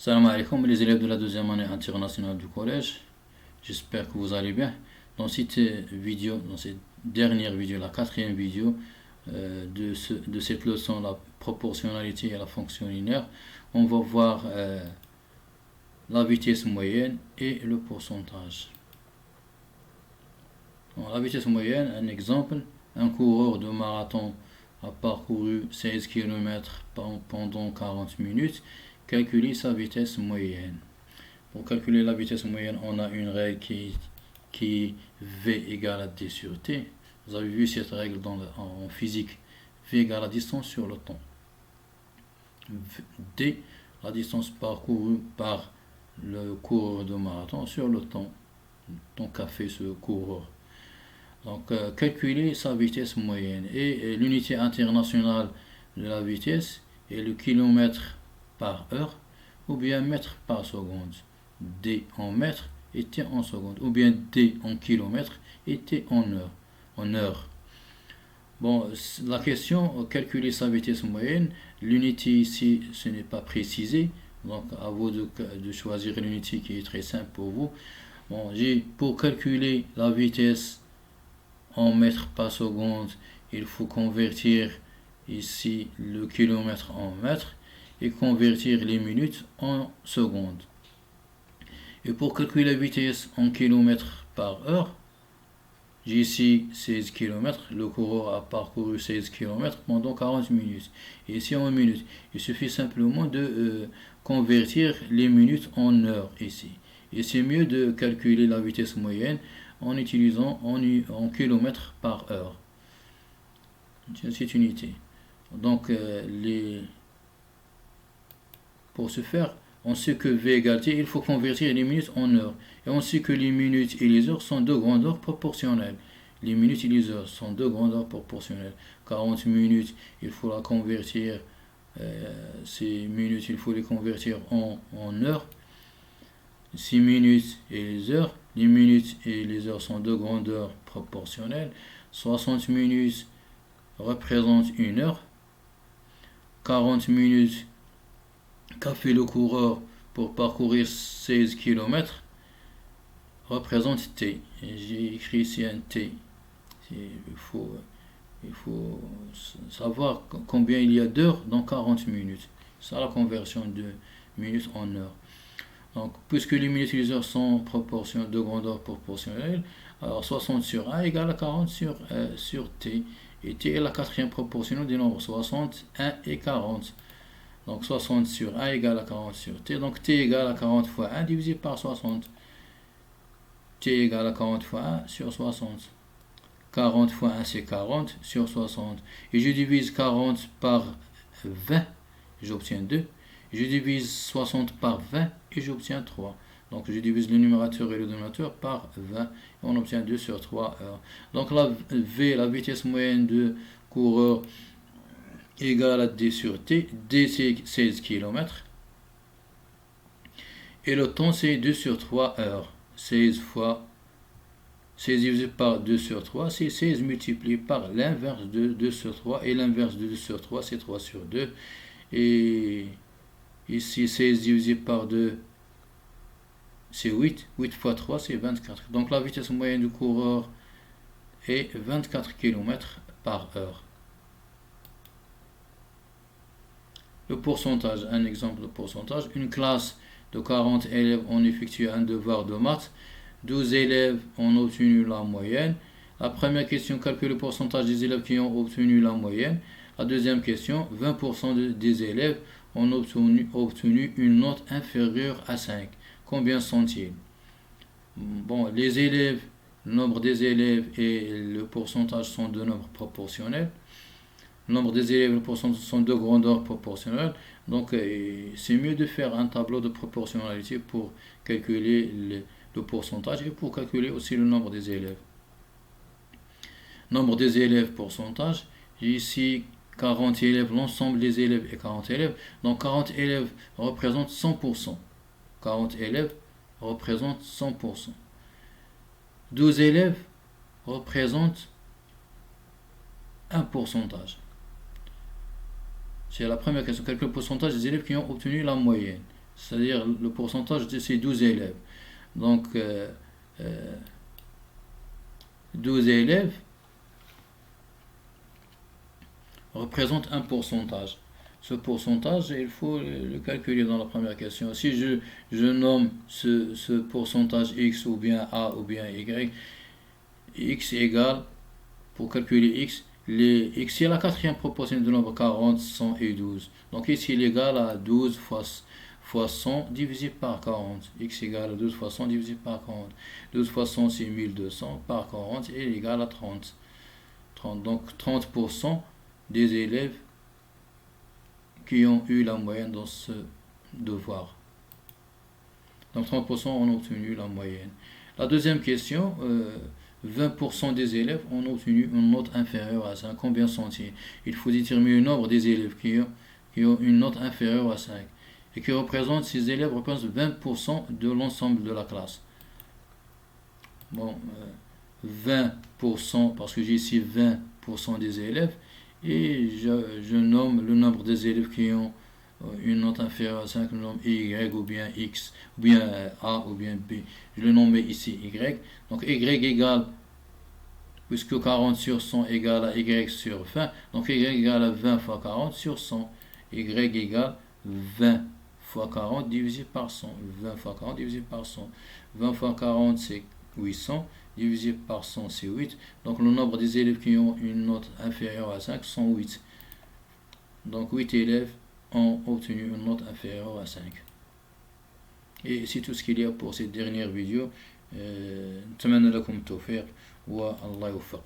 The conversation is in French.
Salam alaikum les élèves de la deuxième année internationale du collège. J'espère que vous allez bien. Dans cette vidéo, dans cette dernière vidéo, la quatrième vidéo de cette leçon, la proportionnalité et la fonction linéaire, on va voir la vitesse moyenne et le pourcentage. Donc, la vitesse moyenne, un exemple, un coureur de marathon a parcouru 16 km pendant 40 minutes. Calculer sa vitesse moyenne. Pour calculer la vitesse moyenne, on a une règle qui V égale à D sur T. Vous avez vu cette règle en physique. V égale à distance sur le temps. D, la distance parcourue par le coureur de marathon sur le temps qu'a fait ce coureur. Donc, calculer sa vitesse moyenne. Et l'unité internationale de la vitesse est le kilomètre par heure ou bien mètre par seconde. D en mètre et T en seconde, ou bien D en kilomètre et T en heure. Bon, la question, calculer sa vitesse moyenne, l'unité ici, ce n'est pas précisé, donc à vous de choisir l'unité qui est très simple pour vous. Bon, pour calculer la vitesse en mètres par seconde, il faut convertir ici le kilomètre en mètres et convertir les minutes en secondes. Et pour calculer la vitesse en kilomètres par heure, j'ai ici 16 km, le coureur a parcouru 16 km pendant 40 minutes. Et ici en minutes, il suffit simplement de convertir les minutes en heures ici. Et c'est mieux de calculer la vitesse moyenne en utilisant en kilomètres par heure. C'est une unité. Donc pour ce faire, on sait que V égale T, il faut convertir les minutes en heures. Et on sait que les minutes et les heures sont de grandeur proportionnelle. Les minutes et les heures sont de grandeur proportionnelle. 40 minutes, il faut la convertir, ces minutes, il faut les convertir en heures. 6 minutes et les minutes et les heures sont de grandeur proportionnelle. 60 minutes représentent une heure. 40 minutes qu'a fait le coureur pour parcourir 16 km représente T. J'ai écrit ici un T. Il faut savoir combien il y a d'heures dans 40 minutes. C'est la conversion de minutes en heures. Donc, puisque les minutes et les heures sont de grandeur proportionnelle, alors 60 sur 1 égale à 40 sur T. Et T est la quatrième proportionnelle des nombres 60, 1 et 40. Donc 60 sur 1 égale à 40 sur T. Donc T égale à 40 fois 1 divisé par 60. T égale à 40 fois 1 sur 60. 40 fois 1 c'est 40 sur 60. Et je divise 40 par 20, j'obtiens 2. Je divise 60 par 20 et j'obtiens 3. Donc je divise le numérateur et le dénominateur par 20 et on obtient 2 sur 3 heures. Donc la V, la vitesse moyenne de coureur, égale à D sur T. D c'est 16 km. Et le temps c'est 2 sur 3 heures. 16 divisé par 2 sur 3, c'est 16 multiplié par l'inverse de 2 sur 3. Et l'inverse de 2 sur 3, c'est 3 sur 2. Et ici, 16 divisé par 2, c'est 8. 8 fois 3, c'est 24. Donc la vitesse moyenne du coureur est 24 km par heure. Le pourcentage, un exemple de pourcentage. Une classe de 40 élèves ont effectué un devoir de maths. 12 élèves ont obtenu la moyenne. La première question calcule le pourcentage des élèves qui ont obtenu la moyenne. La deuxième question, 20% des élèves ont obtenu une note inférieure à 5. Combien sont-ils? Bon, les élèves, le nombre des élèves et le pourcentage sont de nombres proportionnels. Le nombre des élèves et le pourcentage sont de grandeur proportionnelle. Donc, c'est mieux de faire un tableau de proportionnalité pour calculer le pourcentage et pour calculer aussi le nombre des élèves. Nombre des élèves, pourcentage. J'ai ici 40 élèves, l'ensemble des élèves est 40 élèves. Donc, 40 élèves représentent 100%. 40 élèves représentent 100%. 12 élèves représentent un pourcentage. C'est la première question. Quel est le pourcentage des élèves qui ont obtenu la moyenne? c'est-à-dire le pourcentage de ces 12 élèves. Donc 12 élèves représentent un pourcentage. Ce pourcentage, il faut le calculer dans la première question. Si je nomme ce pourcentage X ou bien A ou bien Y, X égale, pour calculer X, X est la quatrième proportion de nombre 40, 100 et 12. Donc X est égal à 12 fois 100 divisé par 40. X égale à 12 fois 100 divisé par 40. 12 fois 100 c'est 1200 par 40 est égal à 30. Donc 30% des élèves qui ont eu la moyenne dans ce devoir. Donc 30% ont obtenu la moyenne. La deuxième question, 20% des élèves ont obtenu une note inférieure à 5. Combien sont-ils? Il faut déterminer le nombre des élèves qui ont une note inférieure à 5. Et qui représentent, ces élèves représentent 20% de l'ensemble de la classe. Bon, 20%, parce que j'ai ici 20% des élèves, et je nomme le nombre des élèves qui ont une note inférieure à 5, je le nomme Y ou bien X, ou bien A ou bien B. Je le nomme ici Y. Donc Y égale, puisque 40 sur 100 égale à Y sur 20, donc Y égale à 20 fois 40 sur 100. Y égale 20 fois 40 divisé par 100. 20 fois 40 divisé par 100. 20 fois 40 c'est 800. Divisé par 100 c'est 8. Donc le nombre des élèves qui ont une note inférieure à 5 sont 8. Donc 8 élèves ont obtenu une note inférieure à 5. Et c'est tout ce qu'il y a pour cette dernière vidéo. نتمنى لكم التوفيق والله يوفق.